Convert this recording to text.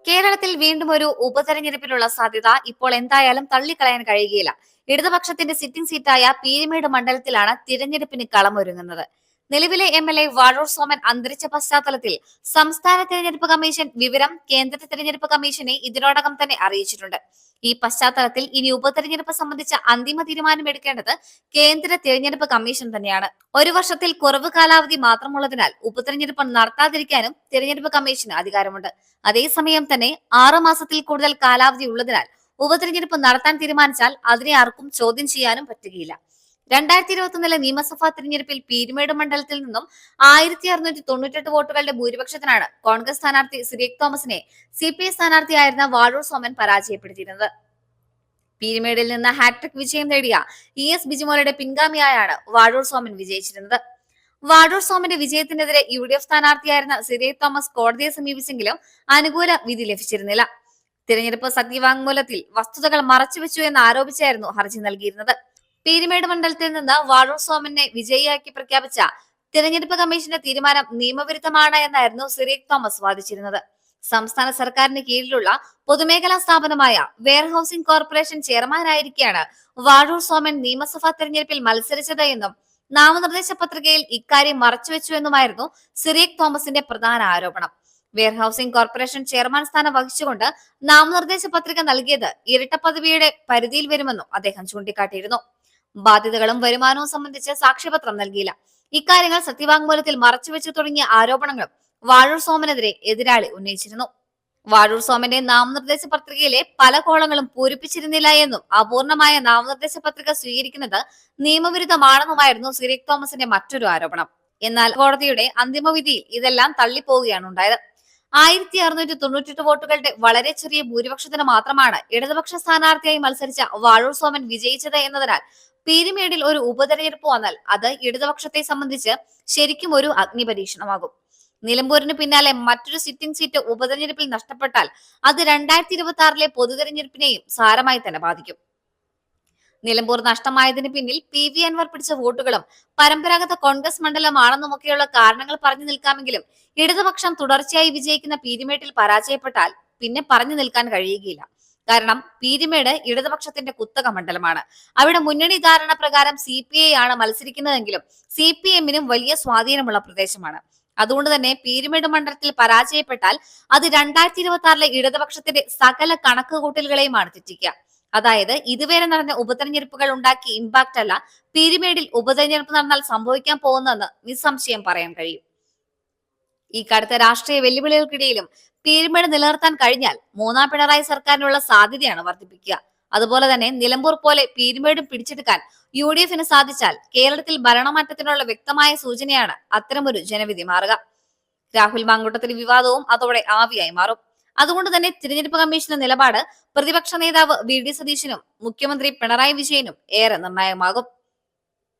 കേരളത്തിൽ വീണ്ടും ഒരു ഉപതെരഞ്ഞെടുപ്പിനുള്ള സാധ്യത ഇപ്പോൾ എന്തായാലും തള്ളിക്കളയാൻ കഴിയുകയില്ല. ഇടതുപക്ഷത്തിന്റെ സിറ്റിംഗ് സീറ്റായ പീരുമേട് മണ്ഡലത്തിലാണ് തിരഞ്ഞെടുപ്പിന് കളമൊരുങ്ങുന്നത്. നിലവിലെ എംഎൽഎ വാഴൂർ സോമൻ അന്തരിച്ച പശ്ചാത്തലത്തിൽ സംസ്ഥാന തെരഞ്ഞെടുപ്പ് കമ്മീഷൻ വിവരം കേന്ദ്ര തെരഞ്ഞെടുപ്പ് കമ്മീഷനെ ഇതിനോടകം തന്നെ അറിയിച്ചിട്ടുണ്ട്. ഈ പശ്ചാത്തലത്തിൽ ഇനി ഉപതെരഞ്ഞെടുപ്പ് സംബന്ധിച്ച അന്തിമ തീരുമാനമെടുക്കേണ്ടത് കേന്ദ്ര തെരഞ്ഞെടുപ്പ് കമ്മീഷൻ തന്നെയാണ്. ഒരു വർഷത്തിൽ കുറവ് കാലാവധി മാത്രമുള്ളതിനാൽ ഉപതെരഞ്ഞെടുപ്പ് നടത്താതിരിക്കാനും തെരഞ്ഞെടുപ്പ് കമ്മീഷന് അധികാരമുണ്ട്. അതേസമയം തന്നെ 6 മാസത്തിൽ കൂടുതൽ കാലാവധി ഉള്ളതിനാൽ ഉപതെരഞ്ഞെടുപ്പ് നടത്താൻ തീരുമാനിച്ചാൽ അതിനെ ആർക്കും ചോദ്യം ചെയ്യാനും പറ്റുകയില്ല. 2021 നിയമസഭാ തെരഞ്ഞെടുപ്പിൽ പീരുമേട് മണ്ഡലത്തിൽ നിന്നും 1698 വോട്ടുകളുടെ ഭൂരിപക്ഷത്തിനാണ് കോൺഗ്രസ് സ്ഥാനാർത്ഥി സിറിയക് തോമസിനെ CPI സ്ഥാനാർത്ഥിയായിരുന്ന വാഴൂർ സോമൻ പരാജയപ്പെടുത്തിയിരുന്നത്. പീരുമേടിൽ നിന്ന് ഹാട്രിക് വിജയം നേടിയ ES ബിജിമോളുടെ പിൻഗാമിയായാണ് വാഴൂർ സോമൻ വിജയിച്ചിരുന്നത്. വാഴൂർ സോമന്റെ വിജയത്തിനെതിരെ UDF സ്ഥാനാർത്ഥിയായിരുന്ന സിറിയക് തോമസ് കോടതിയെ സമീപിച്ചെങ്കിലും അനുകൂല വിധി ലഭിച്ചിരുന്നില്ല. തിരഞ്ഞെടുപ്പ് സത്യവാങ്മൂലത്തിൽ വസ്തുതകൾ മറച്ചുവെച്ചു എന്ന് ആരോപിച്ചായിരുന്നു ഹർജി നൽകിയിരുന്നത്. പീരുമേട് മണ്ഡലത്തിൽ നിന്ന് വാഴൂർ സോമനെ വിജയിയാക്കി പ്രഖ്യാപിച്ച തിരഞ്ഞെടുപ്പ് കമ്മീഷന്റെ തീരുമാനം നിയമവിരുദ്ധമാണ് എന്നായിരുന്നു സിറിയക് തോമസ് വാദിച്ചിരുന്നത്. സംസ്ഥാന സർക്കാരിന് കീഴിലുള്ള പൊതുമേഖലാ സ്ഥാപനമായ വെയർഹൌസിംഗ് കോർപ്പറേഷൻ ചെയർമാനായിരിക്കെയാണ് വാഴൂർ സോമൻ നിയമസഭാ തെരഞ്ഞെടുപ്പിൽ മത്സരിച്ചത് എന്നും നാമനിർദ്ദേശ പത്രികയിൽ ഇക്കാര്യം മറച്ചുവെച്ചു എന്നുമായിരുന്നു സിറിയക് തോമസിന്റെ പ്രധാന ആരോപണം. വെയർഹൌസിംഗ് കോർപ്പറേഷൻ ചെയർമാൻ സ്ഥാനം വഹിച്ചുകൊണ്ട് നാമനിർദ്ദേശ പത്രിക നൽകിയത് ഇരട്ട പദവിയുടെ പരിധിയിൽ വരുമെന്നും അദ്ദേഹം ചൂണ്ടിക്കാട്ടിയിരുന്നു. ബാധ്യതകളും വരുമാനവും സംബന്ധിച്ച് സാക്ഷ്യപത്രം നൽകിയില്ല. ഇക്കാര്യങ്ങൾ സത്യവാങ്മൂലത്തിൽ മറച്ചുവെച്ചു തുടങ്ങിയ ആരോപണങ്ങളും വാഴൂർ സോമനെതിരെ എതിരാളി ഉന്നയിച്ചിരുന്നു. വാഴൂർ സോമന്റെ നാമനിർദ്ദേശ പത്രികയിലെ പല കോളങ്ങളും പൂരിപ്പിച്ചിരുന്നില്ല എന്നും അപൂർണമായ നാമനിർദ്ദേശ പത്രിക സ്വീകരിക്കുന്നത് നിയമവിരുദ്ധമാണെന്നുമായിരുന്നു സിറിയക് തോമസിന്റെ മറ്റൊരു ആരോപണം. എന്നാൽ കോടതിയുടെ അന്തിമ വിധിയിൽ ഇതെല്ലാം തള്ളിപ്പോവുകയാണ് ഉണ്ടായത്. 1698 വോട്ടുകളുടെ വളരെ ചെറിയ ഭൂരിപക്ഷത്തിന് മാത്രമാണ് ഇടതുപക്ഷ സ്ഥാനാർത്ഥിയായി മത്സരിച്ച വാഴൂർ സോമൻ വിജയിച്ചത് എന്നതിനാൽ പീരുമേടിൽ ഒരു ഉപതെരഞ്ഞെടുപ്പ് വന്നാൽ അത് ഇടതുപക്ഷത്തെ സംബന്ധിച്ച് ശരിക്കും ഒരു അഗ്നിപരീക്ഷണമാകും. നിലമ്പൂരിന് പിന്നാലെ മറ്റൊരു സിറ്റിംഗ് സീറ്റ് ഉപതെരഞ്ഞെടുപ്പിൽ നഷ്ടപ്പെട്ടാൽ അത് 2026 പൊതുതെരഞ്ഞെടുപ്പിനെയും സാരമായി തന്നെ ബാധിക്കും. നിലമ്പൂർ നഷ്ടമായതിന് പിന്നിൽ PV അൻവർ പിടിച്ച വോട്ടുകളും പരമ്പരാഗത കോൺഗ്രസ് മണ്ഡലമാണെന്നുമൊക്കെയുള്ള കാരണങ്ങൾ പറഞ്ഞു നിൽക്കാമെങ്കിലും ഇടതുപക്ഷം തുടർച്ചയായി വിജയിക്കുന്ന പീരുമേട്ടിൽ പരാജയപ്പെട്ടാൽ പിന്നെ പറഞ്ഞു നിൽക്കാൻ കഴിയുകയില്ല. കാരണം പീരുമേട് ഇടതുപക്ഷത്തിന്റെ കുത്തക മണ്ഡലമാണ്. അവിടെ മുന്നണി ധാരണ പ്രകാരം CPI ആണ് മത്സരിക്കുന്നതെങ്കിലും CPM-നും വലിയ സ്വാധീനമുള്ള പ്രദേശമാണ്. അതുകൊണ്ട് തന്നെ പീരുമേട് മണ്ഡലത്തിൽ പരാജയപ്പെട്ടാൽ അത് 2026 ഇടതുപക്ഷത്തിന്റെ സകല കണക്കുകൂട്ടലുകളെയുമാണ് തെറ്റിക്കുക. അതായത് ഇതുവരെ നടന്ന ഉപതെരഞ്ഞെടുപ്പുകൾ ഉണ്ടാക്കിയ ഇമ്പാക്ട് അല്ല പീരുമേടിൽ ഉപതെരഞ്ഞെടുപ്പ് നടന്നാൽ സംഭവിക്കാൻ പോകുന്നതെന്ന് നിസ്സംശയം പറയാൻ കഴിയും. ഈ കടുത്ത രാഷ്ട്രീയ വെല്ലുവിളികൾക്കിടയിലും പീരുമേട് നിലനിർത്താൻ കഴിഞ്ഞാൽ മൂന്നാം പിണറായി സർക്കാരിനുള്ള സാധ്യതയാണ് വർദ്ധിപ്പിക്കുക. അതുപോലെ തന്നെ നിലമ്പൂർ പോലെ പീരുമേടും പിടിച്ചെടുക്കാൻ UDF-ന് സാധിച്ചാൽ കേരളത്തിൽ ഭരണമാറ്റത്തിനുള്ള വ്യക്തമായ സൂചനയാണ് അത്തരമൊരു ജനവിധി മാറുക. രാഹുൽ മാങ്കൂട്ടത്തിലെ വിവാദവും അതോടെ ആവിയായി മാറും. അതുകൊണ്ട് തന്നെ തിരഞ്ഞെടുപ്പ് കമ്മീഷന്റെ നിലപാട് പ്രതിപക്ഷ നേതാവ് VD സതീശനും മുഖ്യമന്ത്രി പിണറായി വിജയനും ഏറെ നിർണായകമാകും.